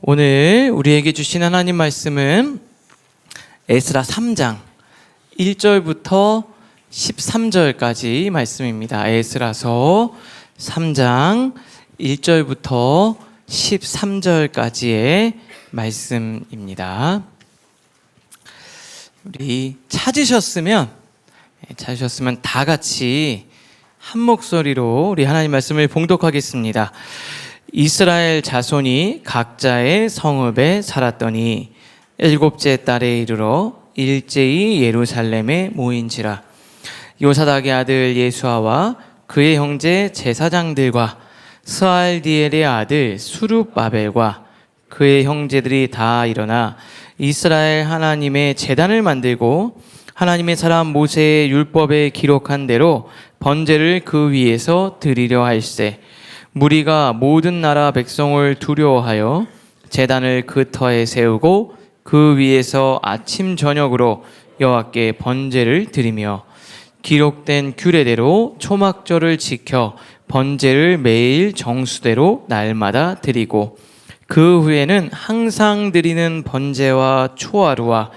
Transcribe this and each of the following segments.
오늘 우리에게 주신 하나님 말씀은 에스라 3장 1절부터 13절까지 말씀입니다. 에스라서 3장 1절부터 13절까지의 말씀입니다. 우리 찾으셨으면 다 같이 한 목소리로 우리 하나님 말씀을 봉독하겠습니다. 이스라엘 자손이 각자의 성읍에 살았더니 일곱째 달에 이르러 일제히 예루살렘에 모인지라. 요사닥의 아들 예수아와 그의 형제 제사장들과 스알디엘의 아들 수룹바벨과 그의 형제들이 다 일어나 이스라엘 하나님의 제단을 만들고 하나님의 사람 모세의 율법에 기록한 대로 번제를 그 위에서 드리려 할세. 무리가 모든 나라 백성을 두려워하여 제단을 그 터에 세우고 그 위에서 아침 저녁으로 여호와께 번제를 드리며 기록된 규례대로 초막절을 지켜 번제를 매일 정수대로 날마다 드리고 그 후에는 항상 드리는 번제와 초하루와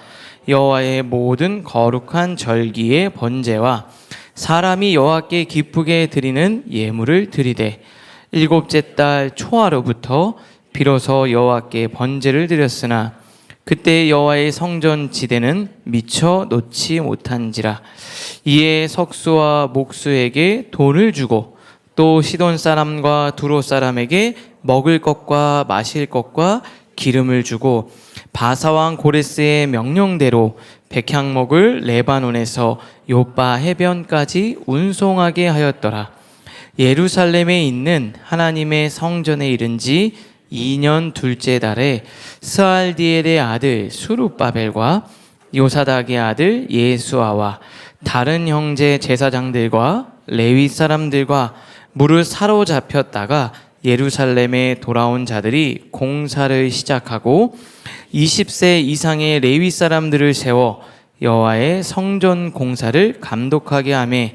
여호와의 모든 거룩한 절기의 번제와 사람이 여호와께 기쁘게 드리는 예물을 드리되 일곱째 달 초하루부터 비로소 여호와께 번제를 드렸으나 그때 여호와의 성전 지대는 미처 놓지 못한지라. 이에 석수와 목수에게 돈을 주고 또 시돈 사람과 두로 사람에게 먹을 것과 마실 것과 기름을 주고 바사왕 고레스의 명령대로 백향목을 레바논에서 요빠 해변까지 운송하게 하였더라. 예루살렘에 있는 하나님의 성전에 이른 지 2년 둘째 달에 스알디엘의 아들 수룹바벨과 요사닥의 아들 예수아와 다른 형제 제사장들과 레위 사람들과 물을 사로잡혔다가 예루살렘에 돌아온 자들이 공사를 시작하고 20세 이상의 레위 사람들을 세워 여호와의 성전 공사를 감독하게 하며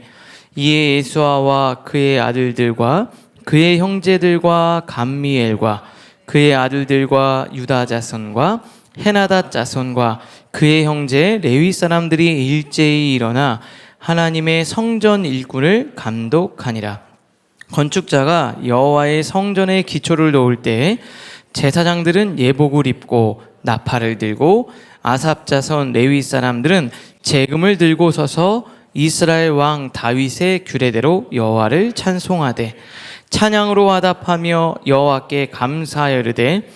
이에 예수아와 그의 아들들과 그의 형제들과 감미엘과 그의 아들들과 유다 자손과 헤나닷 자손과 그의 형제 레위 사람들이 일제히 일어나 하나님의 성전 일꾼을 감독하니라. 건축자가 여호와의 성전의 기초를 놓을 때 제사장들은 예복을 입고 나팔을 들고 아삽 자손 레위 사람들은 제금을 들고 서서 이스라엘 왕 다윗의 규례대로 여호와를 찬송하되 찬양으로 화답하며 여호와께 감사하여 이르되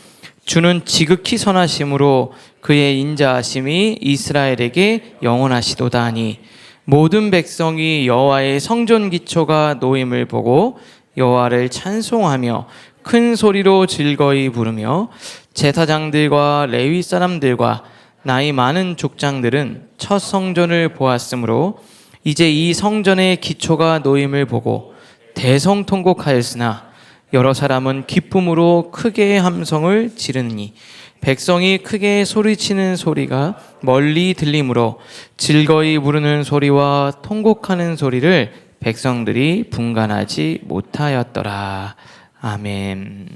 주는 지극히 선하심으로 그의 인자하심이 이스라엘에게 영원하시도다 하니 모든 백성이 여호와의 성전 기초가 놓임을 보고 여호와를 찬송하며 큰 소리로 즐거이 부르며 제사장들과 레위 사람들과 나이 많은 족장들은 첫 성전을 보았으므로 이제 이 성전의 기초가 놓임을 보고 대성통곡하였으나 여러 사람은 기쁨으로 크게 함성을 지르니 백성이 크게 소리치는 소리가 멀리 들리므로 즐거이 부르는 소리와 통곡하는 소리를 백성들이 분간하지 못하였더라. 아멘.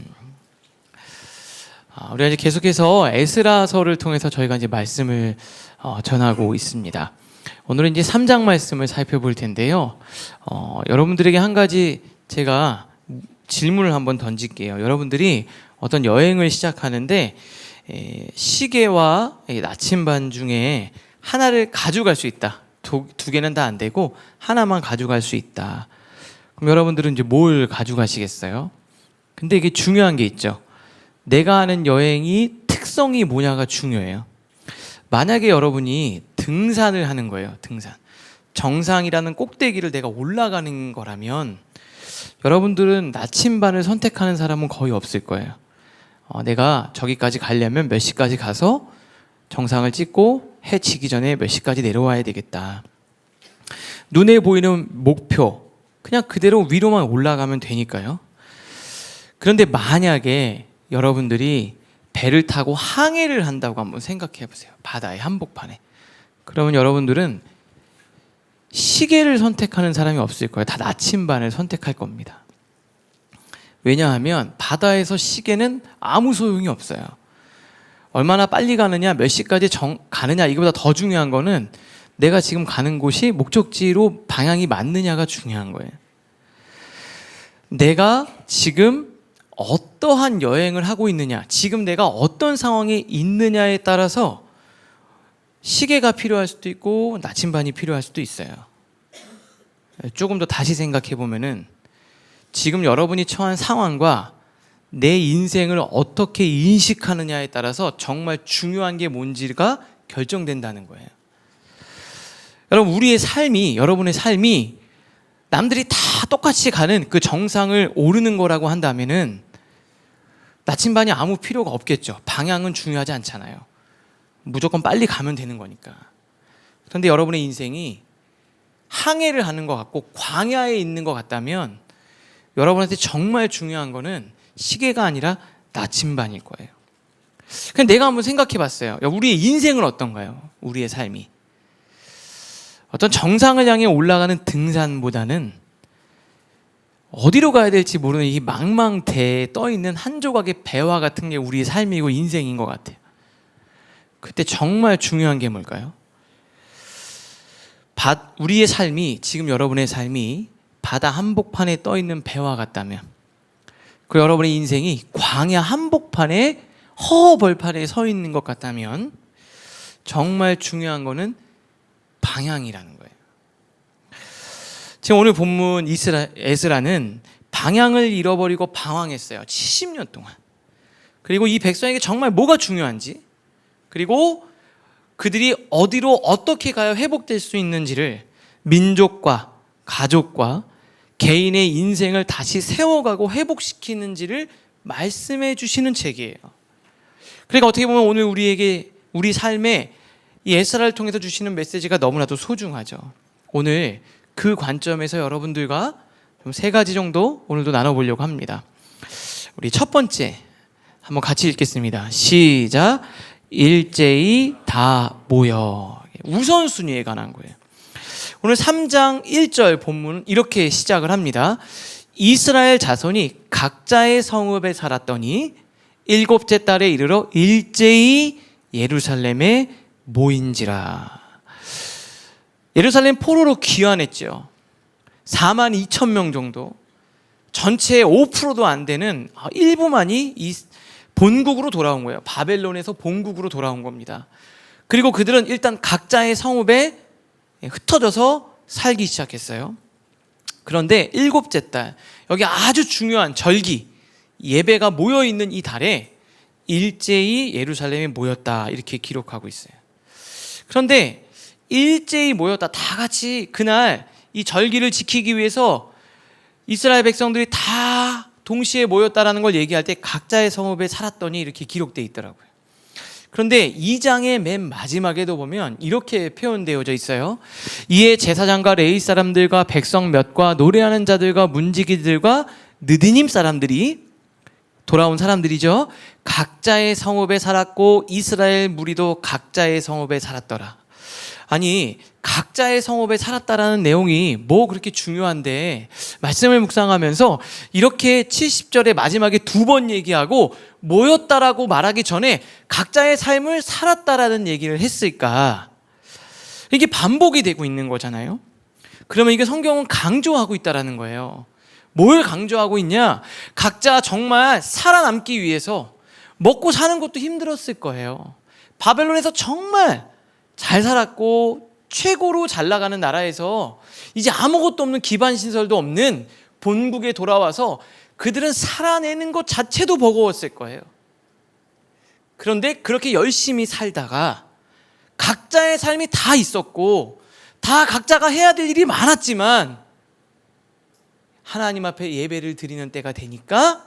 우리가 이제 계속해서 에스라서를 통해서 저희가 이제 말씀을 전하고 있습니다. 오늘은 이제 3장 말씀을 살펴볼 텐데요. 여러분들에게 한 가지 제가 질문을 한번 던질게요. 여러분들이 어떤 여행을 시작하는데 시계와 나침반 중에 하나를 가져갈 수 있다. 두 개는 다 안 되고 하나만 가져갈 수 있다. 그럼 여러분들은 이제 뭘 가져가시겠어요? 근데 이게 중요한 게 있죠. 내가 하는 여행이 특성이 뭐냐가 중요해요. 만약에 여러분이 등산을 하는 거예요. 등산. 정상이라는 꼭대기를 내가 올라가는 거라면 여러분들은 나침반을 선택하는 사람은 거의 없을 거예요. 내가 저기까지 가려면 몇 시까지 가서 정상을 찍고 해 지기 전에 몇 시까지 내려와야 되겠다. 눈에 보이는 목표 그냥 그대로 위로만 올라가면 되니까요. 그런데 만약에 여러분들이 배를 타고 항해를 한다고 한번 생각해 보세요. 바다의 한복판에. 그러면 여러분들은 시계를 선택하는 사람이 없을 거예요. 다 나침반을 선택할 겁니다. 왜냐하면 바다에서 시계는 아무 소용이 없어요. 얼마나 빨리 가느냐, 몇 시까지 가느냐, 이거보다 더 중요한 거는 내가 지금 가는 곳이 목적지로 방향이 맞느냐가 중요한 거예요. 내가 지금 어떠한 여행을 하고 있느냐, 지금 내가 어떤 상황에 있느냐에 따라서 시계가 필요할 수도 있고 나침반이 필요할 수도 있어요. 조금 더 다시 생각해 보면은 지금 여러분이 처한 상황과 내 인생을 어떻게 인식하느냐에 따라서 정말 중요한 게 뭔지가 결정된다는 거예요. 여러분, 여러분의 삶이 남들이 다 똑같이 가는 그 정상을 오르는 거라고 한다면은 나침반이 아무 필요가 없겠죠. 방향은 중요하지 않잖아요. 무조건 빨리 가면 되는 거니까. 그런데 여러분의 인생이 항해를 하는 것 같고 광야에 있는 것 같다면 여러분한테 정말 중요한 거는 시계가 아니라 나침반일 거예요. 그냥 내가 한번 생각해 봤어요. 우리의 인생은 어떤가요? 우리의 삶이. 어떤 정상을 향해 올라가는 등산보다는 어디로 가야 될지 모르는 이 망망대해에 떠있는 한 조각의 배와 같은 게 우리의 삶이고 인생인 것 같아요. 그때 정말 중요한 게 뭘까요? 우리의 삶이, 지금 여러분의 삶이 바다 한복판에 떠있는 배와 같다면, 그리고 여러분의 인생이 광야 한복판에 허허벌판에 서 있는 것 같다면 정말 중요한 거는 방향이라는 거예요. 지금 오늘 본문 에스라는 방향을 잃어버리고 방황했어요. 70년 동안. 그리고 이 백성에게 정말 뭐가 중요한지, 그리고 그들이 어디로 어떻게 가야 회복될 수 있는지를 민족과 가족과 개인의 인생을 다시 세워가고 회복시키는지를 말씀해 주시는 책이에요. 그러니까 어떻게 보면 오늘 우리 삶에 이 에스라를 통해서 주시는 메시지가 너무나도 소중하죠. 오늘 그 관점에서 여러분들과 좀 3가지 정도 오늘도 나눠보려고 합니다. 우리 첫 번째 한번 같이 읽겠습니다. 시작. 일제히 다 모여. 우선순위에 관한 거예요. 오늘 3장 1절 본문은 이렇게 시작을 합니다. 이스라엘 자손이 각자의 성읍에 살았더니 7째 달에 이르러 일제히 예루살렘에 모인지라. 예루살렘 포로로 귀환했죠. 42,000명 정도. 전체의 5%도 안 되는 일부만이 이 본국으로 돌아온 거예요. 바벨론에서 본국으로 돌아온 겁니다. 그리고 그들은 일단 각자의 성읍에 흩어져서 살기 시작했어요. 그런데 7째 달, 여기 아주 중요한 절기, 예배가 모여있는 이 달에 일제히 예루살렘에 모였다, 이렇게 기록하고 있어요. 그런데 일제히 모였다, 다 같이 그날 이 절기를 지키기 위해서 이스라엘 백성들이 다 동시에 모였다라는 걸 얘기할 때 각자의 성읍에 살았더니 이렇게 기록되어 있더라고요. 그런데 2장의 맨 마지막에도 보면 이렇게 표현되어져 있어요. 이에 제사장과 레위 사람들과 백성 몇과 노래하는 자들과 문지기들과 느디님 사람들이, 돌아온 사람들이죠, 각자의 성읍에 살았고 이스라엘 무리도 각자의 성읍에 살았더라. 아니, 각자의 성읍에 살았다라는 내용이 뭐 그렇게 중요한데 말씀을 묵상하면서 이렇게 70절의 마지막에 2번 얘기하고 모였다라고 말하기 전에 각자의 삶을 살았다라는 얘기를 했을까? 이게 반복이 되고 있는 거잖아요. 그러면 이게 성경은 강조하고 있다라는 거예요. 뭘 강조하고 있냐? 각자 정말 살아남기 위해서 먹고 사는 것도 힘들었을 거예요. 바벨론에서 정말 잘 살았고 최고로 잘 나가는 나라에서 이제 아무것도 없는 기반 시설도 없는 본국에 돌아와서 그들은 살아내는 것 자체도 버거웠을 거예요. 그런데 그렇게 열심히 살다가 각자의 삶이 다 있었고 다 각자가 해야 될 일이 많았지만 하나님 앞에 예배를 드리는 때가 되니까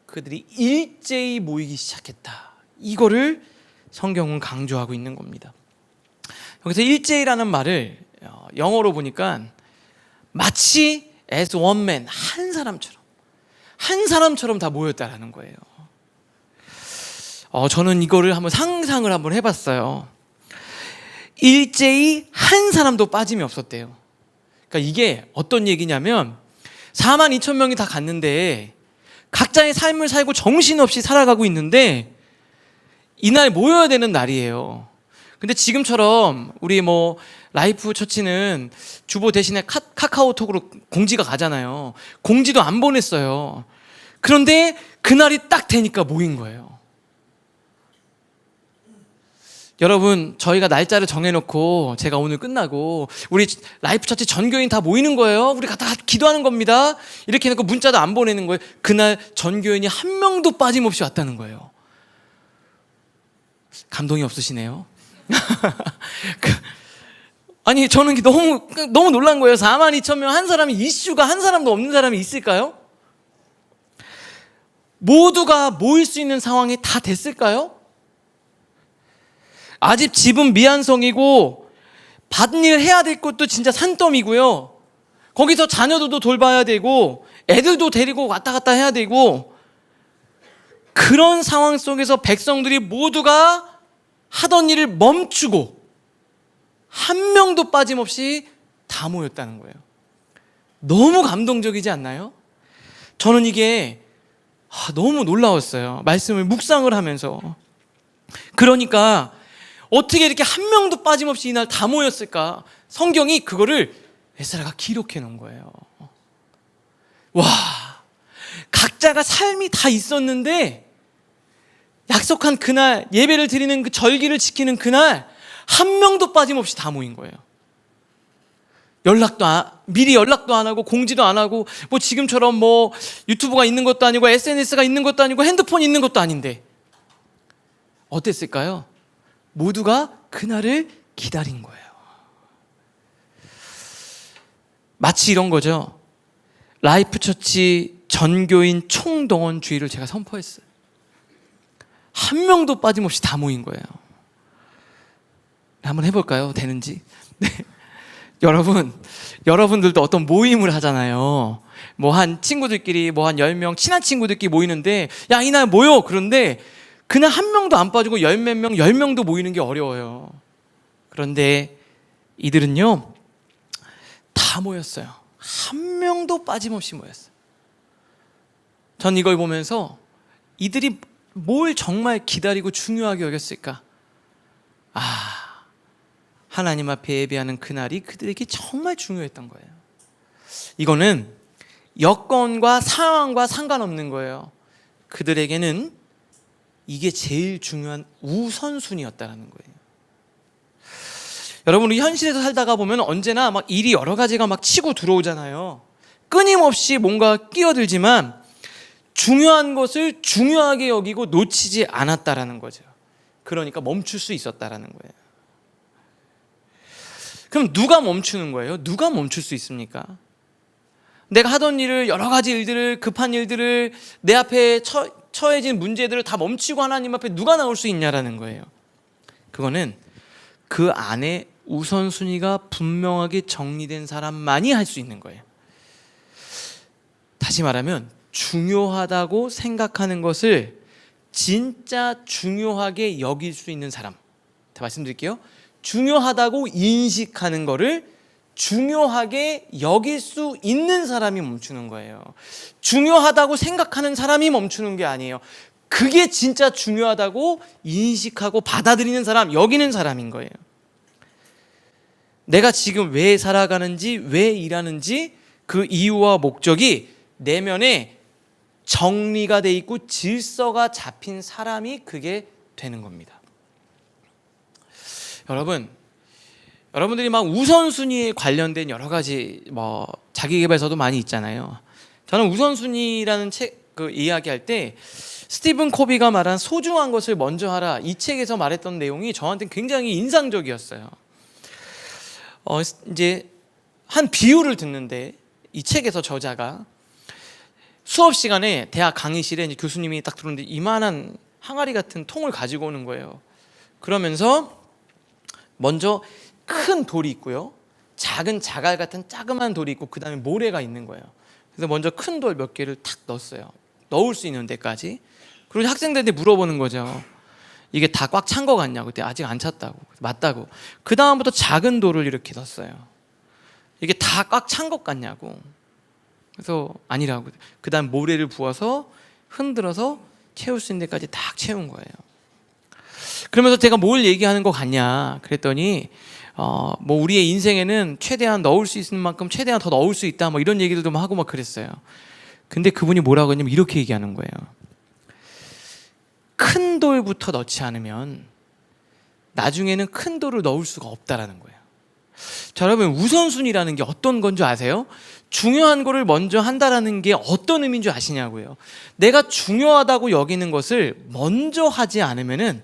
그들이 일제히 모이기 시작했다. 이거를 성경은 강조하고 있는 겁니다. 여기서 일제히라는 말을 영어로 보니까 마치 as one man, 한 사람처럼 다 모였다라는 거예요. 저는 이거를 한번 상상을 한번 해봤어요. 일제히 한 사람도 빠짐이 없었대요. 그러니까 이게 어떤 얘기냐면 42,000명이 다 갔는데 각자의 삶을 살고 정신없이 살아가고 있는데 이날 모여야 되는 날이에요. 근데 지금처럼 우리 뭐 라이프 처치는 주보 대신에 카카오톡으로 공지가 가잖아요. 공지도 안 보냈어요. 그런데 그날이 딱 되니까 모인 거예요. 여러분, 저희가 날짜를 정해놓고 제가 오늘 끝나고 우리 라이프 처치 전교인 다 모이는 거예요. 우리 다 기도하는 겁니다. 이렇게 해놓고 문자도 안 보내는 거예요. 그날 전교인이 한 명도 빠짐없이 왔다는 거예요. 감동이 없으시네요. 아니, 저는 너무 놀란 거예요. 42,000명 한 사람이, 이슈가 한 사람도 없는 사람이 있을까요? 모두가 모일 수 있는 상황이 다 됐을까요? 아직 집은 미완성이고 받은 일 해야 될 것도 진짜 산더미고요. 거기서 자녀들도 돌봐야 되고 애들도 데리고 왔다 갔다 해야 되고, 그런 상황 속에서 백성들이 모두가 하던 일을 멈추고 한 명도 빠짐없이 다 모였다는 거예요. 너무 감동적이지 않나요? 저는 이게 너무 놀라웠어요. 말씀을 묵상을 하면서. 그러니까 어떻게 이렇게 한 명도 빠짐없이 이날 다 모였을까? 성경이 그거를 에스라가 기록해 놓은 거예요. 와, 각자가 삶이 다 있었는데 약속한 그날, 예배를 드리는 그 절기를 지키는 그날 한 명도 빠짐없이 다 모인 거예요. 미리 연락도 안 하고 공지도 안 하고, 뭐 지금처럼 뭐 유튜브가 있는 것도 아니고 SNS가 있는 것도 아니고 핸드폰이 있는 것도 아닌데 어땠을까요? 모두가 그날을 기다린 거예요. 마치 이런 거죠. 라이프 처치 전교인 총동원주의를 제가 선포했어요. 한 명도 빠짐없이 다 모인 거예요. 한번 해볼까요? 되는지. 네. 여러분들도 어떤 모임을 하잖아요. 뭐 한 친구들끼리, 뭐 한 10명, 친한 친구들끼리 모이는데, 야, 이날 모여! 그런데 그날 한 명도 안 빠지고 10몇 명, 10명도 모이는 게 어려워요. 그런데 이들은요, 다 모였어요. 한 명도 빠짐없이 모였어요. 전 이걸 보면서 이들이 뭘 정말 기다리고 중요하게 여겼을까? 하나님 앞에 예배하는 그날이 그들에게 정말 중요했던 거예요. 이거는 여건과 상황과 상관없는 거예요. 그들에게는 이게 제일 중요한 우선순위였다는 거예요. 여러분, 우리 현실에서 살다가 보면 언제나 막 일이 여러 가지가 막 치고 들어오잖아요. 끊임없이 뭔가 끼어들지만 중요한 것을 중요하게 여기고 놓치지 않았다라는 거죠. 그러니까 멈출 수 있었다라는 거예요. 그럼 누가 멈추는 거예요? 누가 멈출 수 있습니까? 내가 하던 일을, 여러 가지 일들을, 급한 일들을, 내 앞에 처해진 문제들을 다 멈추고 하나님 앞에 누가 나올 수 있냐라는 거예요. 그거는 그 안에 우선순위가 분명하게 정리된 사람만이 할 수 있는 거예요. 다시 말하면 중요하다고 생각하는 것을 진짜 중요하게 여길 수 있는 사람. 더 말씀드릴게요. 중요하다고 인식하는 거를 중요하게 여길 수 있는 사람이 멈추는 거예요. 중요하다고 생각하는 사람이 멈추는 게 아니에요. 그게 진짜 중요하다고 인식하고 받아들이는 사람, 여기는 사람인 거예요. 내가 지금 왜 살아가는지, 왜 일하는지 그 이유와 목적이 내면에 정리가 돼 있고 질서가 잡힌 사람이 그게 되는 겁니다. 여러분들이 막 우선순위에 관련된 여러 가지 뭐 자기계발서도 많이 있잖아요. 저는 우선순위라는 책 이야기할 때 스티븐 코비가 말한 소중한 것을 먼저 하라, 이 책에서 말했던 내용이 저한테 굉장히 인상적이었어요. 이제 한 비유를 듣는데 이 책에서 저자가 수업 시간에 대학 강의실에 이제 교수님이 딱 들어오는데 이만한 항아리 같은 통을 가지고 오는 거예요. 그러면서 먼저 큰 돌이 있고요, 작은 자갈 같은 자그마한 돌이 있고, 그 다음에 모래가 있는 거예요. 그래서 먼저 큰 돌 몇 개를 탁 넣었어요. 넣을 수 있는 데까지. 그리고 학생들한테 물어보는 거죠. 이게 다 꽉 찬 거 같냐고. 그때 아직 안 찼다고. 맞다고. 그 다음부터 작은 돌을 이렇게 넣었어요. 이게 다 꽉 찬 것 같냐고. 그래서 아니라고. 그 다음 모래를 부어서 흔들어서 채울 수 있는 데까지 딱 채운 거예요. 그러면서 제가 뭘 얘기하는 것 같냐 그랬더니 뭐 우리의 인생에는 최대한 넣을 수 있는 만큼 최대한 더 넣을 수 있다 뭐 이런 얘기들도 막 하고 막 그랬어요. 근데 그분이 뭐라고 했냐면 이렇게 얘기하는 거예요. 큰 돌부터 넣지 않으면 나중에는 큰 돌을 넣을 수가 없다라는 거예요. 자, 여러분, 우선순위라는 게 어떤 건 줄 아세요? 중요한 거를 먼저 한다라는 게 어떤 의미인 줄 아시냐고요. 내가 중요하다고 여기는 것을 먼저 하지 않으면은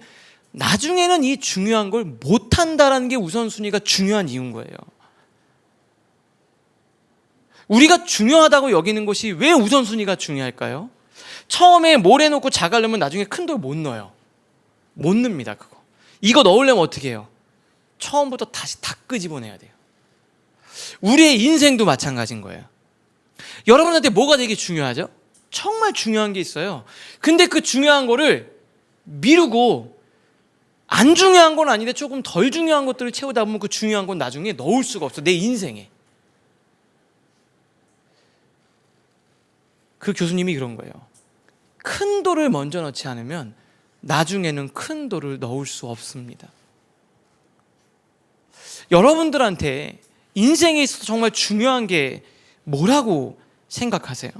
나중에는 이 중요한 걸 못한다라는 게 우선순위가 중요한 이유인 거예요. 우리가 중요하다고 여기는 것이 왜 우선순위가 중요할까요? 처음에 뭘 해놓고 작아려면 나중에 큰 돌 못 넣어요. 못 넣습니다. 그거. 이거 넣으려면 어떻게 해요? 처음부터 다시 다 끄집어내야 돼요. 우리의 인생도 마찬가지인 거예요. 여러분한테 뭐가 되게 중요하죠? 정말 중요한 게 있어요. 근데 그 중요한 거를 미루고 안 중요한 건 아닌데 조금 덜 중요한 것들을 채우다 보면 그 중요한 건 나중에 넣을 수가 없어. 내 인생에. 그 교수님이 그런 거예요. 큰 돌을 먼저 넣지 않으면 나중에는 큰 돌을 넣을 수 없습니다. 여러분들한테 인생에 있어서 정말 중요한 게 뭐라고 생각하세요?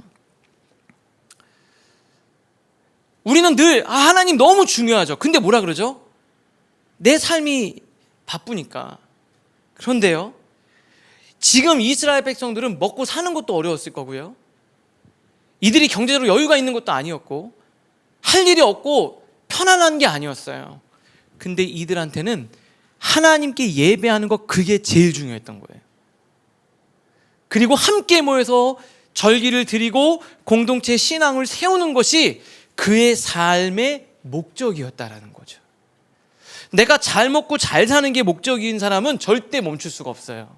우리는 늘 하나님 너무 중요하죠. 근데 뭐라 그러죠? 내 삶이 바쁘니까. 그런데요, 지금 이스라엘 백성들은 먹고 사는 것도 어려웠을 거고요, 이들이 경제적으로 여유가 있는 것도 아니었고 할 일이 없고 편안한 게 아니었어요. 근데 이들한테는 하나님께 예배하는 것, 그게 제일 중요했던 거예요. 그리고 함께 모여서 절기를 드리고 공동체 신앙을 세우는 것이 그의 삶의 목적이었다라는 거죠. 내가 잘 먹고 잘 사는 게 목적인 사람은 절대 멈출 수가 없어요.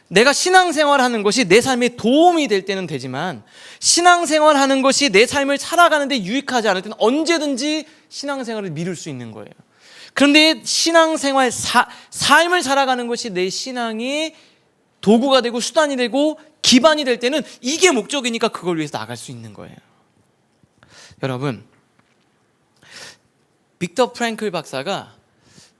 내가 신앙생활하는 것이 내 삶에 도움이 될 때는 되지만 신앙생활하는 것이 내 삶을 살아가는 데 유익하지 않을 때는 언제든지 신앙생활을 미룰 수 있는 거예요. 그런데 신앙생활, 삶을 살아가는 것이 내 신앙의 도구가 되고 수단이 되고 기반이 될 때는 이게 목적이니까 그걸 위해서 나갈 수 있는 거예요. 여러분, 빅터 프랭클 박사가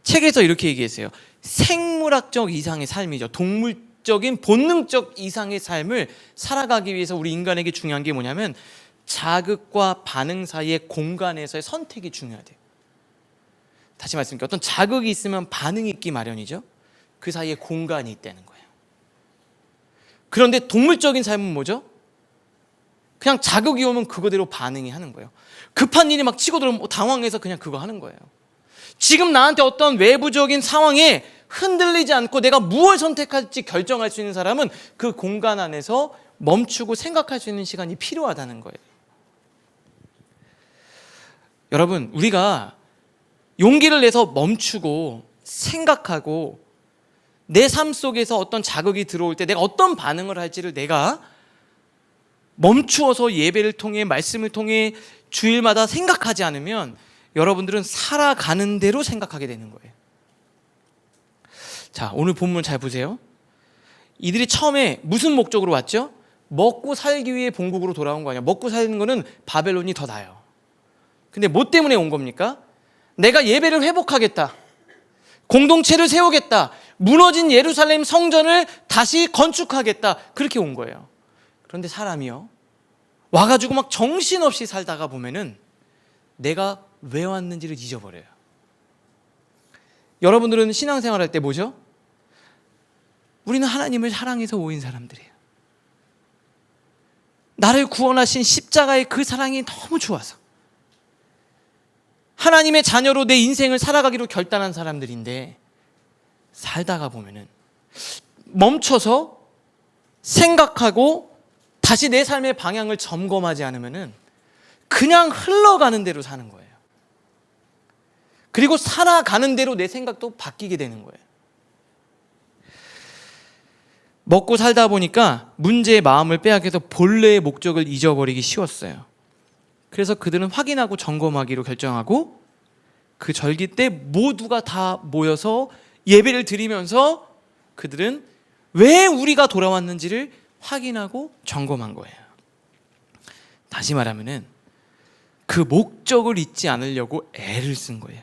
책에서 이렇게 얘기했어요. 생물학적 이상의 삶이죠. 동물적인 본능적 이상의 삶을 살아가기 위해서 우리 인간에게 중요한 게 뭐냐면 자극과 반응 사이의 공간에서의 선택이 중요하대요. 다시 말씀드릴게요. 어떤 자극이 있으면 반응이 있기 마련이죠. 그 사이에 공간이 있다는 거예요. 그런데 동물적인 삶은 뭐죠? 그냥 자극이 오면 그거대로 반응이 하는 거예요. 급한 일이 막 치고 들어오면 당황해서 그냥 그거 하는 거예요. 지금 나한테 어떤 외부적인 상황에 흔들리지 않고 내가 무엇을 선택할지 결정할 수 있는 사람은 그 공간 안에서 멈추고 생각할 수 있는 시간이 필요하다는 거예요. 여러분, 우리가 용기를 내서 멈추고 생각하고 내 삶 속에서 어떤 자극이 들어올 때 내가 어떤 반응을 할지를 내가 멈추어서 예배를 통해 말씀을 통해 주일마다 생각하지 않으면 여러분들은 살아가는 대로 생각하게 되는 거예요. 자, 오늘 본문 잘 보세요. 이들이 처음에 무슨 목적으로 왔죠? 먹고 살기 위해 본국으로 돌아온 거 아니야. 먹고 사는 거는 바벨론이 더 나아요. 근데 뭐 때문에 온 겁니까? 내가 예배를 회복하겠다, 공동체를 세우겠다, 무너진 예루살렘 성전을 다시 건축하겠다, 그렇게 온 거예요. 그런데 사람이요, 와가지고 막 정신없이 살다가 보면은 내가 왜 왔는지를 잊어버려요. 여러분들은 신앙생활 할 때 뭐죠? 우리는 하나님을 사랑해서 모인 사람들이에요. 나를 구원하신 십자가의 그 사랑이 너무 좋아서 하나님의 자녀로 내 인생을 살아가기로 결단한 사람들인데, 살다가 보면은 멈춰서 생각하고 다시 내 삶의 방향을 점검하지 않으면은 그냥 흘러가는 대로 사는 거예요. 그리고 살아가는 대로 내 생각도 바뀌게 되는 거예요. 먹고 살다 보니까 문제의 마음을 빼앗겨서 본래의 목적을 잊어버리기 쉬웠어요. 그래서 그들은 확인하고 점검하기로 결정하고 그 절기 때 모두가 다 모여서 예배를 드리면서 그들은 왜 우리가 돌아왔는지를 확인하고 점검한 거예요. 다시 말하면은 그 목적을 잊지 않으려고 애를 쓴 거예요.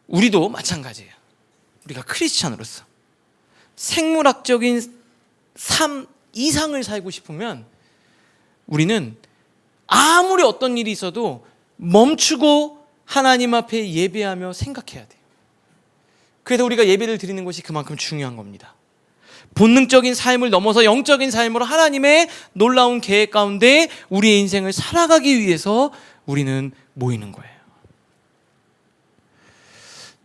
우리도 마찬가지예요. 우리가 크리스찬으로서 생물학적인 삶 이상을 살고 싶으면 우리는 아무리 어떤 일이 있어도 멈추고 하나님 앞에 예배하며 생각해야 돼요. 그래서 우리가 예배를 드리는 것이 그만큼 중요한 겁니다. 본능적인 삶을 넘어서 영적인 삶으로 하나님의 놀라운 계획 가운데 우리의 인생을 살아가기 위해서 우리는 모이는 거예요.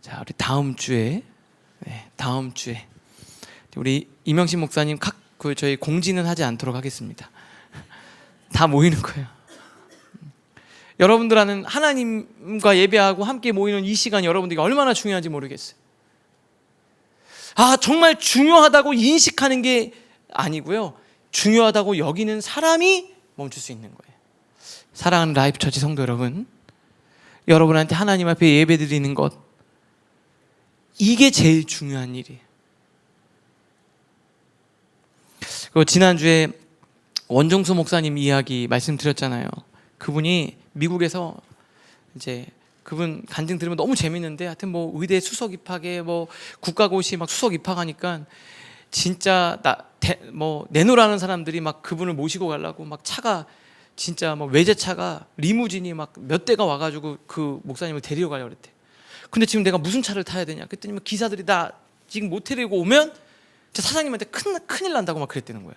자, 우리 다음 주에 우리 이명신 목사님 저희 공지는 하지 않도록 하겠습니다. 다 모이는 거예요. 여러분들하는 하나님과 예배하고 함께 모이는 이 시간이 여러분들에게 얼마나 중요한지 모르겠어요. 정말 중요하다고 인식하는 게 아니고요, 중요하다고 여기는 사람이 멈출 수 있는 거예요. 사랑하는 라이프 처치 성도 여러분, 여러분한테 하나님 앞에 예배드리는 것, 이게 제일 중요한 일이에요. 그리고 지난주에 원정수 목사님 이야기 말씀드렸잖아요. 그분이 미국에서 이제 그분 간증 들으면 너무 재밌는데, 하여튼 뭐 의대 수석 입학에 뭐 국가고시 막 수석 입학하니까 진짜 내노라는 사람들이 막 그분을 모시고 가려고 막 차가 진짜 뭐 외제차가 리무진이 막 몇 대가 와가지고 그 목사님을 데리러 가려고 그랬대. 근데 지금 내가 무슨 차를 타야 되냐 그랬더니 막 기사들이 나 지금 못 데리고 오면 사장님한테 큰일 난다고 막 그랬다는 거예요.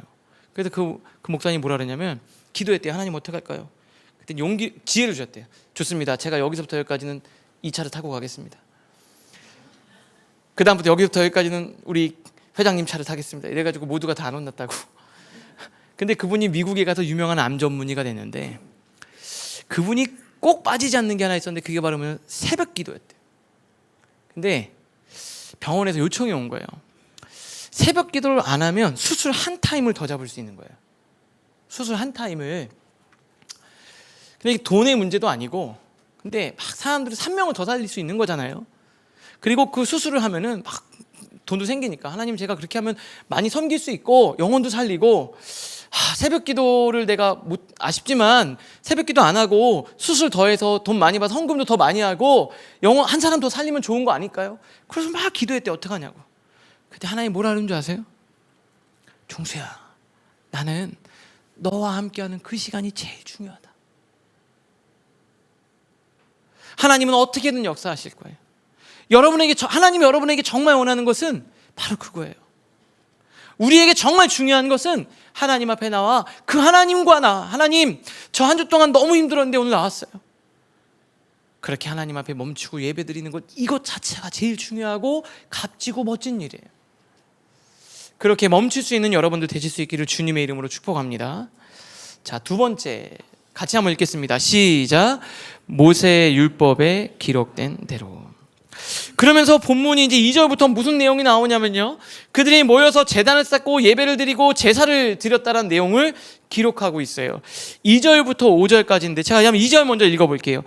그래서 그 목사님이 뭐라 그랬냐면 기도했대요. 하나님 어떡할까요? 그때 지혜를 주셨대요. 좋습니다. 제가 여기서부터 여기까지는 이 차를 타고 가겠습니다. 그 다음부터 여기서부터 여기까지는 우리 회장님 차를 타겠습니다. 이래가지고 모두가 다 안 혼났다고. 근데 그분이 미국에 가서 유명한 암 전문의가 됐는데, 그분이 꼭 빠지지 않는 게 하나 있었는데 그게 바로 새벽 기도였대요. 근데 병원에서 요청이 온 거예요. 새벽 기도를 안 하면 수술 한 타임을 더 잡을 수 있는 거예요. 수술 한 타임을. 근데 이게 돈의 문제도 아니고, 근데 막 사람들이 3명을 더 살릴 수 있는 거잖아요. 그리고 그 수술을 하면은 막 돈도 생기니까, 하나님 제가 그렇게 하면 많이 섬길 수 있고 영혼도 살리고, 새벽 기도를 내가 아쉽지만 새벽 기도 안 하고 수술 더해서 돈 많이 받아서 헌금도 더 많이 하고 영혼 한 사람 더 살리면 좋은 거 아닐까요? 그래서 막 기도했대. 어떡하냐고. 그때 하나님 뭐라 그러는 줄 아세요? 종수야, 나는 너와 함께하는 그 시간이 제일 중요하다. 하나님은 어떻게든 역사하실 거예요. 하나님이 여러분에게 정말 원하는 것은 바로 그거예요. 우리에게 정말 중요한 것은 하나님 앞에 나와 그 하나님과 하나님 저 한 주 동안 너무 힘들었는데 오늘 나왔어요. 그렇게 하나님 앞에 멈추고 예배드리는 것, 이것 자체가 제일 중요하고 값지고 멋진 일이에요. 그렇게 멈출 수 있는 여러분들 되실 수 있기를 주님의 이름으로 축복합니다. 자, 두 번째 같이 한번 읽겠습니다. 시작. 모세의 율법에 기록된 대로. 그러면서 본문이 이제 2절부터 무슨 내용이 나오냐면요, 그들이 모여서 제단을 쌓고 예배를 드리고 제사를 드렸다는 내용을 기록하고 있어요. 2절부터 5절까지인데 제가 한번 2절 먼저 읽어볼게요.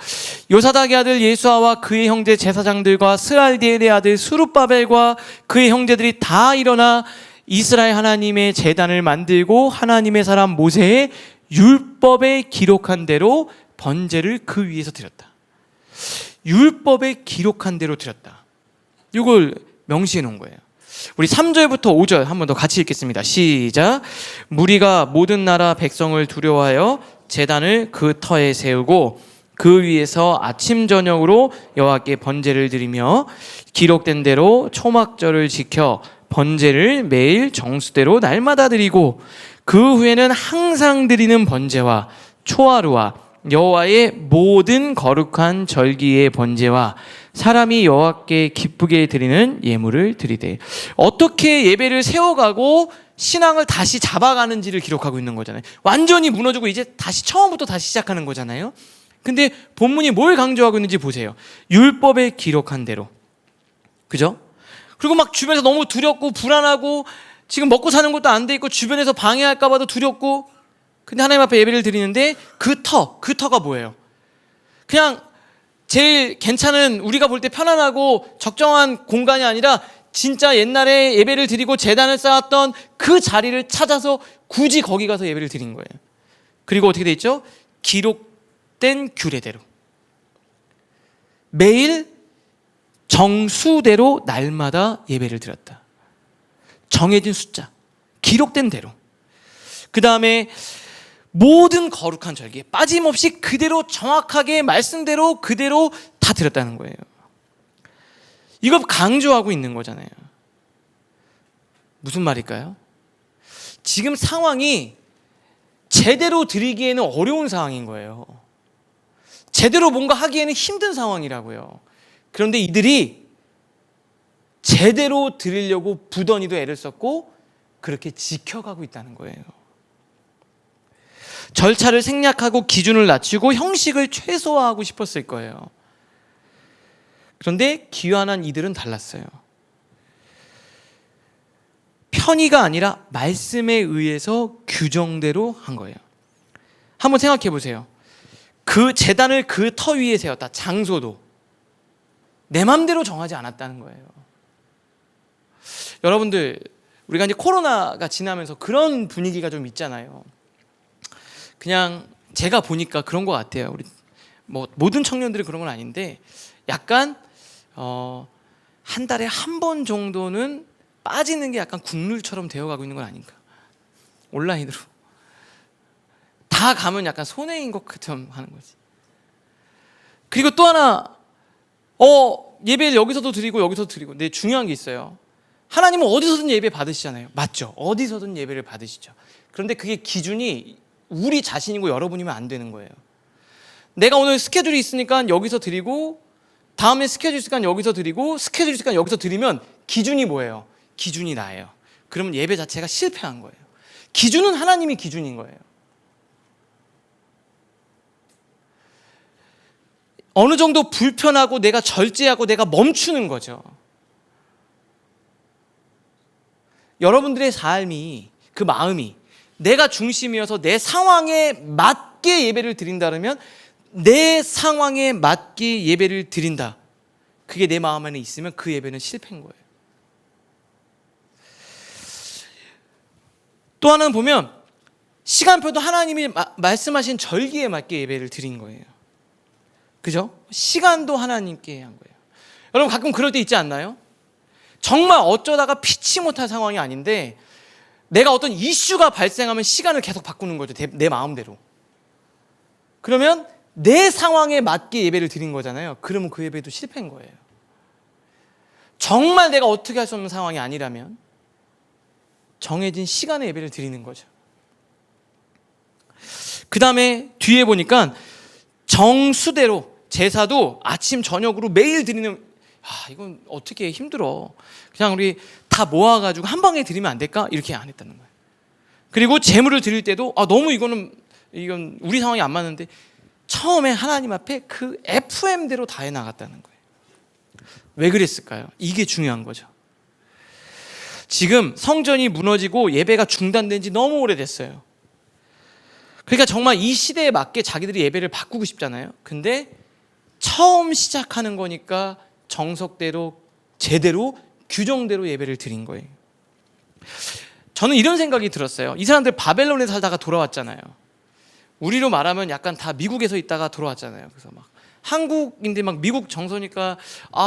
요사닥의 아들 예수아와 그의 형제 제사장들과 스알디엘의 아들 수룹바벨과 그의 형제들이 다 일어나 이스라엘 하나님의 제단을 만들고 하나님의 사람 모세의 율법에 기록한 대로 번제를 그 위에서 드렸다. 율법에 기록한 대로 드렸다. 이걸 명시해 놓은 거예요. 우리 3절부터 5절 한 번 더 같이 읽겠습니다. 시작. 무리가 모든 나라 백성을 두려워하여 제단을 그 터에 세우고 그 위에서 아침 저녁으로 여호와께 번제를 드리며 기록된 대로 초막절을 지켜 번제를 매일 정수대로 날마다 드리고 그 후에는 항상 드리는 번제와 초하루와 여호와의 모든 거룩한 절기의 번제와 사람이 여호와께 기쁘게 드리는 예물을 드리되. 어떻게 예배를 세워가고 신앙을 다시 잡아가는지를 기록하고 있는 거잖아요. 완전히 무너지고 이제 처음부터 다시 시작하는 거잖아요. 근데 본문이 뭘 강조하고 있는지 보세요. 율법에 기록한 대로. 그죠? 그리고 막 주변에서 너무 두렵고 불안하고 지금 먹고 사는 것도 안 돼 있고 주변에서 방해할까 봐도 두렵고, 근데 하나님 앞에 예배를 드리는데 그 터가 뭐예요? 그냥 제일 괜찮은, 우리가 볼 때 편안하고 적정한 공간이 아니라 진짜 옛날에 예배를 드리고 제단을 쌓았던 그 자리를 찾아서 굳이 거기 가서 예배를 드린 거예요. 그리고 어떻게 돼 있죠? 기록된 규례대로 매일 정수대로 날마다 예배를 드렸다. 정해진 숫자, 기록된 대로. 그 다음에 모든 거룩한 절기에 빠짐없이 그대로 정확하게 말씀대로 그대로 다 드렸다는 거예요. 이거 강조하고 있는 거잖아요. 무슨 말일까요? 지금 상황이 제대로 드리기에는 어려운 상황인 거예요. 제대로 뭔가 하기에는 힘든 상황이라고요. 그런데 이들이 제대로 드리려고 부더니도 애를 썼고 그렇게 지켜가고 있다는 거예요. 절차를 생략하고 기준을 낮추고 형식을 최소화하고 싶었을 거예요. 그런데 귀환한 이들은 달랐어요. 편의가 아니라 말씀에 의해서 규정대로 한 거예요. 한번 생각해 보세요. 그 제단을 그 터 위에 세웠다. 장소도 내 맘대로 정하지 않았다는 거예요. 여러분들, 우리가 이제 코로나가 지나면서 그런 분위기가 좀 있잖아요. 그냥 제가 보니까 그런 것 같아요. 우리 뭐 모든 청년들이 그런 건 아닌데 약간 한 달에 한 번 정도는 빠지는 게 약간 국룰처럼 되어가고 있는 건 아닌가. 온라인으로 다 가면 약간 손해인 것 같은 하는 거지. 그리고 또 하나, 예배를 여기서도 드리고 여기서도 드리고. 근데 중요한 게 있어요. 하나님은 어디서든 예배 받으시잖아요. 맞죠? 어디서든 예배를 받으시죠. 그런데 그게 기준이 우리 자신이고 여러분이면 안 되는 거예요. 내가 오늘 스케줄이 있으니까 여기서 드리고, 다음에 스케줄 있으니까 여기서 드리고, 스케줄 있으니까 여기서 드리면 기준이 뭐예요? 기준이 나예요. 그러면 예배 자체가 실패한 거예요. 기준은 하나님이 기준인 거예요. 어느 정도 불편하고 내가 절제하고 내가 멈추는 거죠. 여러분들의 삶이, 그 마음이 내가 중심이어서 내 상황에 맞게 예배를 드린다면, 내 상황에 맞게 예배를 드린다, 그게 내 마음 안에 있으면 그 예배는 실패인 거예요. 또 하나는 보면 시간표도 하나님이 말씀하신 절기에 맞게 예배를 드린 거예요. 그죠? 시간도 하나님께 한 거예요. 여러분 가끔 그럴 때 있지 않나요? 정말 어쩌다가 피치 못할 상황이 아닌데 내가 어떤 이슈가 발생하면 시간을 계속 바꾸는 거죠. 내 마음대로. 그러면 내 상황에 맞게 예배를 드린 거잖아요. 그러면 그 예배도 실패인 거예요. 정말 내가 어떻게 할 수 없는 상황이 아니라면 정해진 시간에 예배를 드리는 거죠. 그 다음에 뒤에 보니까 정수대로 제사도 아침 저녁으로 매일 드리는, 이건 어떻게 힘들어. 그냥 우리 다 모아가지고 한 방에 드리면 안 될까? 이렇게 안 했다는 거예요. 그리고 제물을 드릴 때도 너무 이건 우리 상황이 안 맞는데 처음에 하나님 앞에 그 FM대로 다 해나갔다는 거예요. 왜 그랬을까요? 이게 중요한 거죠. 지금 성전이 무너지고 예배가 중단된 지 너무 오래됐어요. 그러니까 정말 이 시대에 맞게 자기들이 예배를 바꾸고 싶잖아요. 근데 처음 시작하는 거니까 정석대로 제대로 규정대로 예배를 드린 거예요. 저는 이런 생각이 들었어요. 이 사람들 바벨론에 살다가 돌아왔잖아요. 우리로 말하면 약간 다 미국에서 있다가 돌아왔잖아요. 그래서 막 한국인데 막 미국 정서니까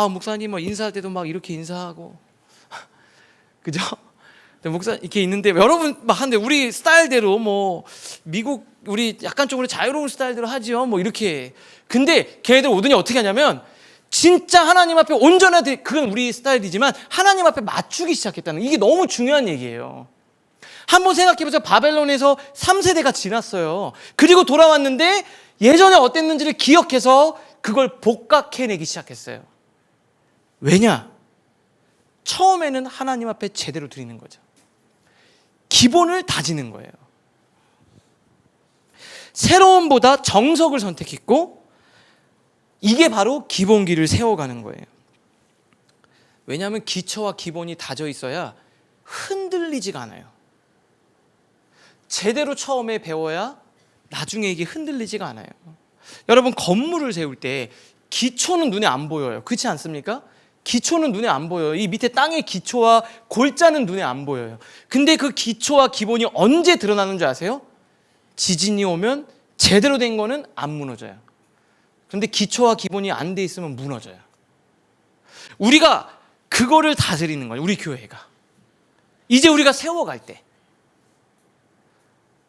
목사님 뭐 인사할 때도 막 이렇게 인사하고 그죠? 목사 이렇게 있는데 여러분 막 하는데 우리 스타일대로 뭐 미국 우리 약간 쪽으로 자유로운 스타일대로 하지요. 뭐 이렇게. 근데 걔네들 오더니 어떻게 하냐면 진짜 하나님 앞에 온전하게, 그건 우리 스타일이지만 하나님 앞에 맞추기 시작했다는, 이게 너무 중요한 얘기예요. 한번 생각해보세요. 바벨론에서 3세대가 지났어요. 그리고 돌아왔는데 예전에 어땠는지를 기억해서 그걸 복각해내기 시작했어요. 왜냐? 처음에는 하나님 앞에 제대로 드리는 거죠. 기본을 다지는 거예요. 새로움보다 정석을 선택했고 이게 바로 기본기를 세워가는 거예요. 왜냐하면 기초와 기본이 다져 있어야 흔들리지가 않아요. 제대로 처음에 배워야 나중에 이게 흔들리지가 않아요. 여러분 건물을 세울 때 기초는 눈에 안 보여요. 그렇지 않습니까? 기초는 눈에 안 보여요. 이 밑에 땅의 기초와 골자는 눈에 안 보여요. 근데 그 기초와 기본이 언제 드러나는 줄 아세요? 지진이 오면 제대로 된 거는 안 무너져요. 그런데 기초와 기본이 안 돼 있으면 무너져요. 우리가 그거를 다스리는 거예요. 우리 교회가. 이제 우리가 세워갈 때.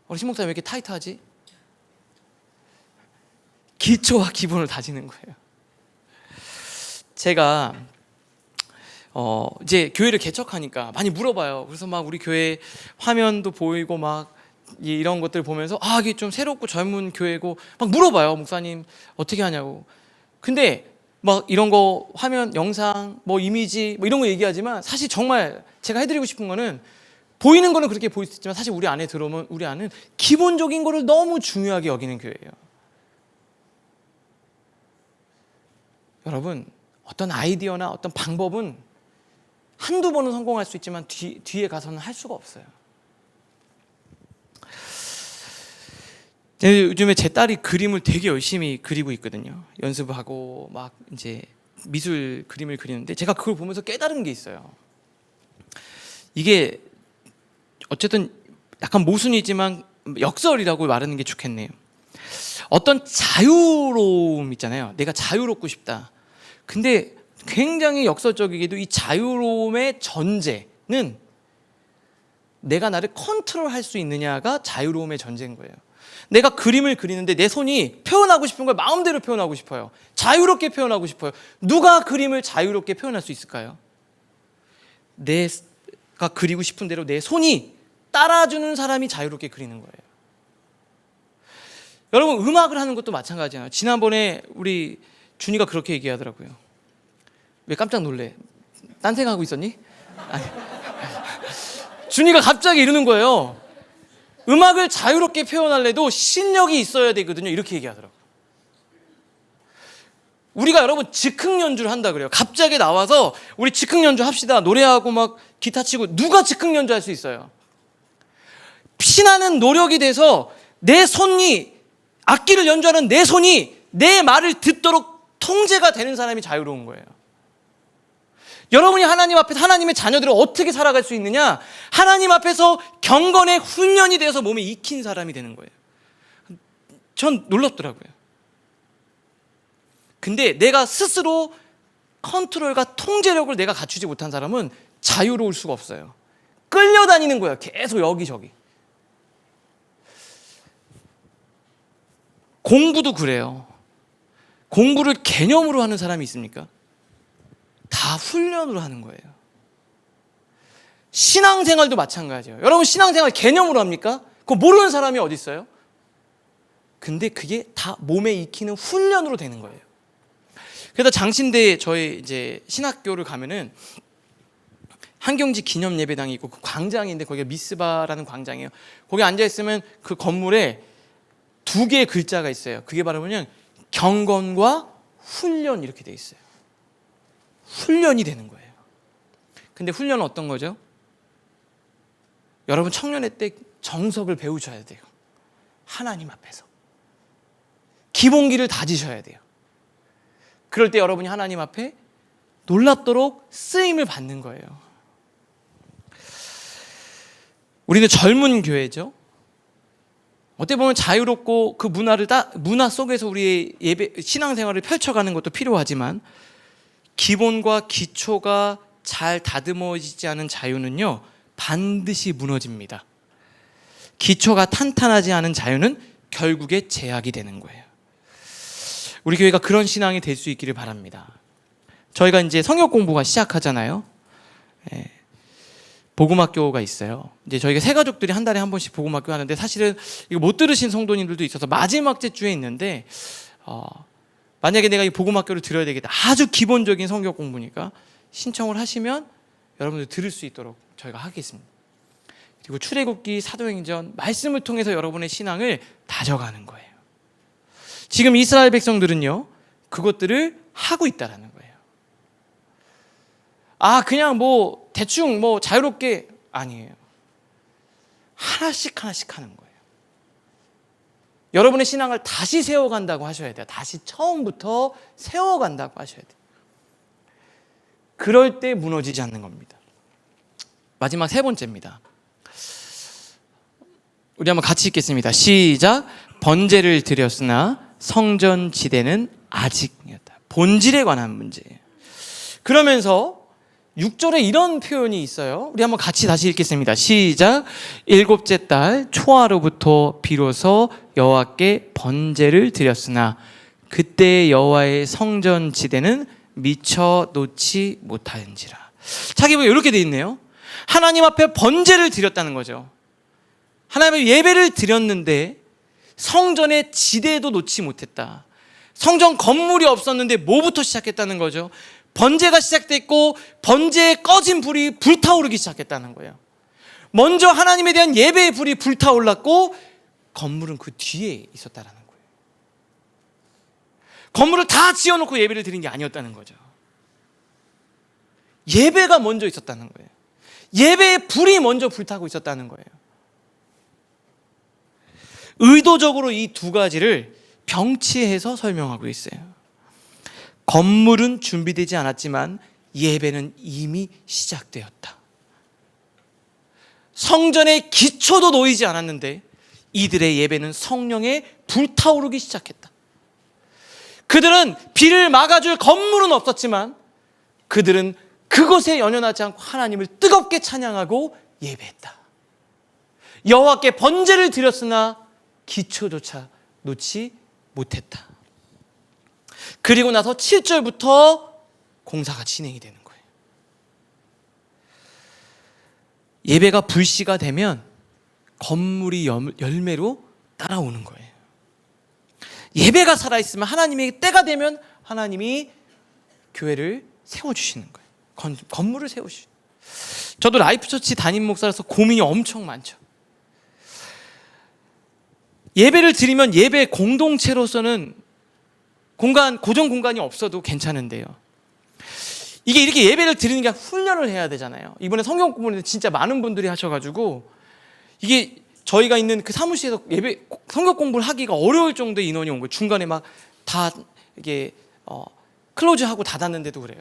우리 신목사님 왜 이렇게 타이트하지? 기초와 기본을 다지는 거예요. 제가 이제 교회를 개척하니까 많이 물어봐요. 그래서 막 우리 교회 화면도 보이고 막 이런 것들 보면서 이게 좀 새롭고 젊은 교회고 막 물어봐요. 목사님 어떻게 하냐고. 근데 막 이런 거 화면, 영상, 뭐 이미지 뭐 이런 거 얘기하지만 사실 정말 제가 해드리고 싶은 거는 보이는 거는 그렇게 보일 수 있지만 사실 우리 안에 들어오면 우리 안은 기본적인 거를 너무 중요하게 여기는 교회예요. 여러분, 어떤 아이디어나 어떤 방법은 한두 번은 성공할 수 있지만 뒤에 가서는 할 수가 없어요. 요즘에 제 딸이 그림을 되게 열심히 그리고 있거든요. 연습하고 막 이제 미술 그림을 그리는데 제가 그걸 보면서 깨달은 게 있어요. 이게 어쨌든 약간 모순이지만 역설이라고 말하는 게 좋겠네요. 어떤 자유로움 있잖아요. 내가 자유롭고 싶다. 근데 굉장히 역설적이게도 이 자유로움의 전제는 내가 나를 컨트롤할 수 있느냐가 자유로움의 전제인 거예요. 내가 그림을 그리는데 내 손이 표현하고 싶은 걸 마음대로 표현하고 싶어요. 자유롭게 표현하고 싶어요. 누가 그림을 자유롭게 표현할 수 있을까요? 내가 그리고 싶은 대로 내 손이 따라주는 사람이 자유롭게 그리는 거예요. 여러분, 음악을 하는 것도 마찬가지잖아요. 지난번에 우리 준이가 그렇게 얘기하더라고요. 왜 깜짝 놀래? 딴 생각하고 있었니? 아니. 준이가 갑자기 이러는 거예요. 음악을 자유롭게 표현하려도 실력이 있어야 되거든요. 이렇게 얘기하더라고요. 우리가 여러분 즉흥 연주를 한다 그래요. 갑자기 나와서 우리 즉흥 연주 합시다. 노래하고 막 기타 치고 누가 즉흥 연주할 수 있어요? 피나는 노력이 돼서 내 손이 악기를 연주하는 내 손이 내 말을 듣도록 통제가 되는 사람이 자유로운 거예요. 여러분이 하나님 앞에서 하나님의 자녀들을 어떻게 살아갈 수 있느냐? 하나님 앞에서 경건의 훈련이 되어서 몸에 익힌 사람이 되는 거예요. 전 놀랍더라고요. 근데 내가 스스로 컨트롤과 통제력을 내가 갖추지 못한 사람은 자유로울 수가 없어요. 끌려다니는 거예요. 계속 여기저기. 공부도 그래요. 공부를 개념으로 하는 사람이 있습니까? 다 훈련으로 하는 거예요. 신앙생활도 마찬가지예요. 여러분, 신앙생활 개념으로 합니까? 그거 모르는 사람이 어디 있어요? 근데 그게 다 몸에 익히는 훈련으로 되는 거예요. 그래서 장신대에 저희 이제 신학교를 가면은 한경지 기념 예배당이 있고 그 광장인데 거기가 미스바라는 광장이에요. 거기 앉아 있으면 그 건물에 두 개의 글자가 있어요. 그게 바로 뭐냐면 경건과 훈련 이렇게 돼 있어요. 훈련이 되는 거예요. 근데 훈련은 어떤 거죠? 여러분 청년회 때 정석을 배우셔야 돼요. 하나님 앞에서 기본기를 다지셔야 돼요. 그럴 때 여러분이 하나님 앞에 놀랍도록 쓰임을 받는 거예요. 우리는 젊은 교회죠. 어떻게 보면 자유롭고 그 문화 속에서 우리의 예배 신앙생활을 펼쳐가는 것도 필요하지만 기본과 기초가 잘 다듬어지지 않은 자유는요 반드시 무너집니다. 기초가 탄탄하지 않은 자유는 결국에 제약이 되는 거예요. 우리 교회가 그런 신앙이 될 수 있기를 바랍니다. 저희가 이제 성역 공부가 시작하잖아요. 복음학교가 있어요. 이제 저희가 세 가족들이 한 달에 한 번씩 복음학교 하는데 사실은 이거 못 들으신 성도님들도 있어서 마지막 주에 있는데 만약에 내가 이 복음학교를 들어야 되겠다. 아주 기본적인 성경 공부니까 신청을 하시면 여러분들 들을 수 있도록 저희가 하겠습니다. 그리고 출애굽기, 사도행전 말씀을 통해서 여러분의 신앙을 다져가는 거예요. 지금 이스라엘 백성들은요 그것들을 하고 있다라는 거예요. 그냥 뭐 대충 뭐 자유롭게 아니에요. 하나씩 하는 거예요. 여러분의 신앙을 다시 세워간다고 하셔야 돼요. 다시 처음부터 세워간다고 하셔야 돼요. 그럴 때 무너지지 않는 겁니다. 마지막 세 번째입니다. 우리 한번 같이 읽겠습니다. 시작. 번제를 드렸으나 성전 지대는 아직이었다. 본질에 관한 문제예요. 그러면서 6절에 이런 표현이 있어요. 우리 한번 같이 다시 읽겠습니다. 시작. 일곱째 달 초하루부터 비로소 여호와께 번제를 드렸으나 그때 여호와의 성전 지대는 미처 놓지 못하였는지라. 자기 보기 이렇게 돼 있네요. 하나님 앞에 번제를 드렸다는 거죠. 하나님의 예배를 드렸는데 성전의 지대도 놓지 못했다. 성전 건물이 없었는데 뭐부터 시작했다는 거죠? 번제가 시작됐고 번제에 꺼진 불이 불타오르기 시작했다는 거예요. 먼저 하나님에 대한 예배의 불이 불타올랐고 건물은 그 뒤에 있었다는 거예요. 건물을 다 지어놓고 예배를 드린 게 아니었다는 거죠. 예배가 먼저 있었다는 거예요. 예배의 불이 먼저 불타고 있었다는 거예요. 의도적으로 이 두 가지를 병치해서 설명하고 있어요. 건물은 준비되지 않았지만 예배는 이미 시작되었다. 성전의 기초도 놓이지 않았는데 이들의 예배는 성령에 불타오르기 시작했다. 그들은 비를 막아줄 건물은 없었지만 그들은 그것에 연연하지 않고 하나님을 뜨겁게 찬양하고 예배했다. 여호와께 번제를 드렸으나 기초조차 놓지 못했다. 그리고 나서 7절부터 공사가 진행이 되는 거예요. 예배가 불씨가 되면 건물이 열매로 따라오는 거예요. 예배가 살아있으면 하나님의 때가 되면 하나님이 교회를 세워주시는 거예요. 건물을 세우시죠. 저도 라이프처치 담임 목사라서 고민이 엄청 많죠. 예배를 드리면 예배 공동체로서는 고정 공간이 없어도 괜찮은데요. 이게 이렇게 예배를 드리는 게 훈련을 해야 되잖아요. 이번에 성경 공부는 진짜 많은 분들이 하셔가지고 이게 저희가 있는 그 사무실에서 예배 성경 공부를 하기가 어려울 정도의 인원이 온 거예요. 중간에 막 다 이게 클로즈하고 닫았는데도 그래요.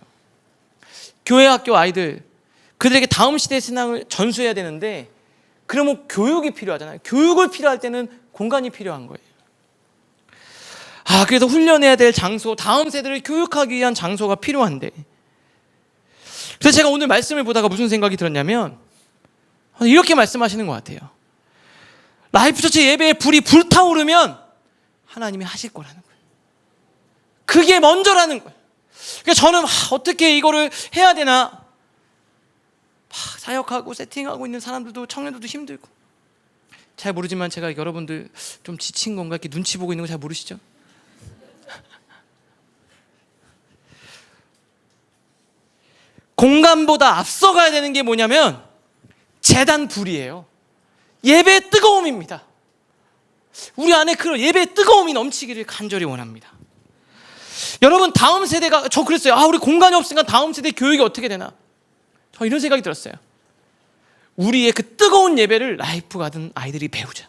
교회 학교 아이들 그들에게 다음 시대의 신앙을 전수해야 되는데 그러면 교육이 필요하잖아요. 교육을 필요할 때는 공간이 필요한 거예요. 그래서 훈련해야 될 장소, 다음 세대를 교육하기 위한 장소가 필요한데, 그래서 제가 오늘 말씀을 보다가 무슨 생각이 들었냐면 이렇게 말씀하시는 것 같아요. 라이프처치 예배에 불이 불타오르면 하나님이 하실 거라는 거예요. 그게 먼저라는 거예요. 그러니까 저는 어떻게 이거를 해야 되나, 사역하고 세팅하고 있는 사람들도 청년들도 힘들고 잘 모르지만 제가 여러분들 좀 지친 건가 이렇게 눈치 보고 있는 거 잘 모르시죠? 공간보다 앞서가야 되는 게 뭐냐면 제단 불이에요. 예배의 뜨거움입니다. 우리 안에 그런 예배의 뜨거움이 넘치기를 간절히 원합니다. 여러분, 다음 세대가, 저 그랬어요. 우리 공간이 없으니까 다음 세대 교육이 어떻게 되나, 저 이런 생각이 들었어요. 우리의 그 뜨거운 예배를 라이프 가든 아이들이 배우자.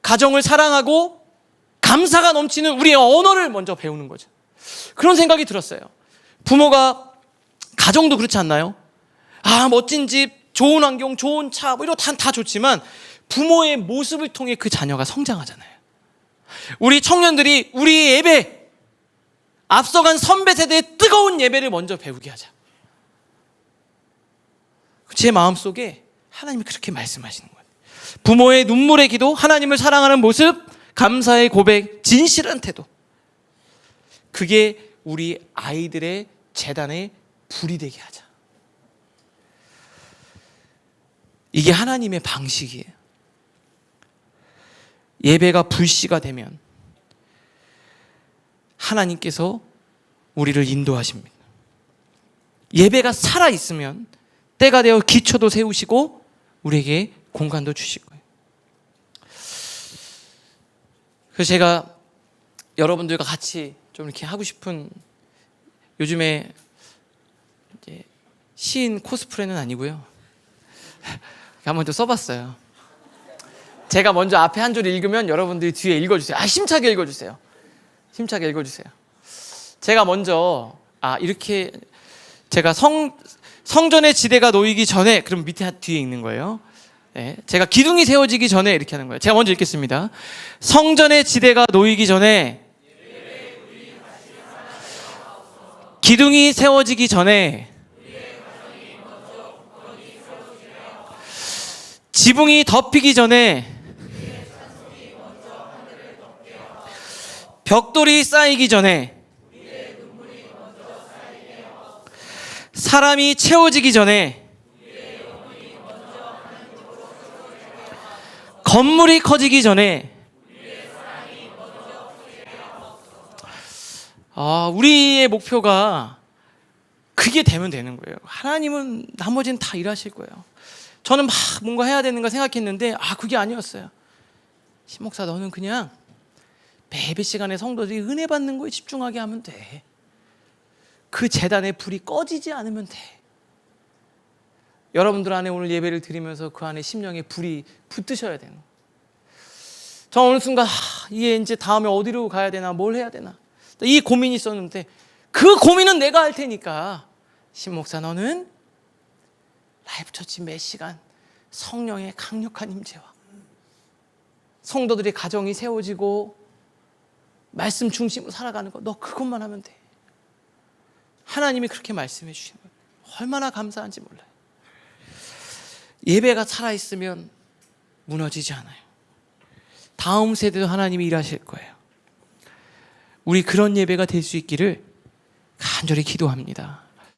가정을 사랑하고 감사가 넘치는 우리의 언어를 먼저 배우는 거죠. 그런 생각이 들었어요. 부모가, 가정도 그렇지 않나요? 멋진 집, 좋은 환경, 좋은 차, 이런 거 다 좋지만 부모의 모습을 통해 그 자녀가 성장하잖아요. 우리 청년들이 우리 예배, 앞서간 선배 세대의 뜨거운 예배를 먼저 배우게 하자. 제 마음속에 하나님이 그렇게 말씀하시는 거예요. 부모의 눈물의 기도, 하나님을 사랑하는 모습, 감사의 고백, 진실한 태도, 그게 우리 아이들의 제단에 불이 되게 하자. 이게 하나님의 방식이에요. 예배가 불씨가 되면 하나님께서 우리를 인도하십니다. 예배가 살아있으면 때가 되어 기초도 세우시고 우리에게 공간도 주실 거예요. 그래서 제가 여러분들과 같이 좀 이렇게 하고 싶은, 요즘에 이제 시인 코스프레는 아니고요. 한번 또 써봤어요. 제가 먼저 앞에 한 줄 읽으면 여러분들이 뒤에 읽어주세요. 힘차게 읽어주세요. 힘차게 읽어주세요. 제가 먼저 이렇게 제가 성전의 지대가 놓이기 전에, 그럼 밑에 뒤에 읽는 거예요. 네, 제가 기둥이 세워지기 전에 이렇게 하는 거예요. 제가 먼저 읽겠습니다. 성전의 지대가 놓이기 전에 기둥이 세워지기 전에 지붕이 덮이기 전에 벽돌이 쌓이기 전에 사람이 채워지기 전에 건물이 커지기 전에 우리의 목표가 그게 되면 되는 거예요. 하나님은 나머지는 다 일하실 거예요. 저는 막 뭔가 해야 되는 거 생각했는데 그게 아니었어요. 신목사 너는 그냥 예배 시간에 성도들이 은혜 받는 거에 집중하게 하면 돼. 그 재단의 불이 꺼지지 않으면 돼. 여러분들 안에 오늘 예배를 드리면서 그 안에 심령의 불이 붙으셔야 되는 거예요. 저 어느 순간 이게 이제 다음에 어디로 가야 되나 뭘 해야 되나 이 고민이 있었는데 그 고민은 내가 할 테니까 신목사 너는 라이브 처치 매 시간 성령의 강력한 임재와 성도들의 가정이 세워지고 말씀 중심으로 살아가는 거 너 그것만 하면 돼. 하나님이 그렇게 말씀해 주시는 거예요. 얼마나 감사한지 몰라요. 예배가 살아있으면 무너지지 않아요. 다음 세대도 하나님이 일하실 거예요. 우리 그런 예배가 될 수 있기를 간절히 기도합니다.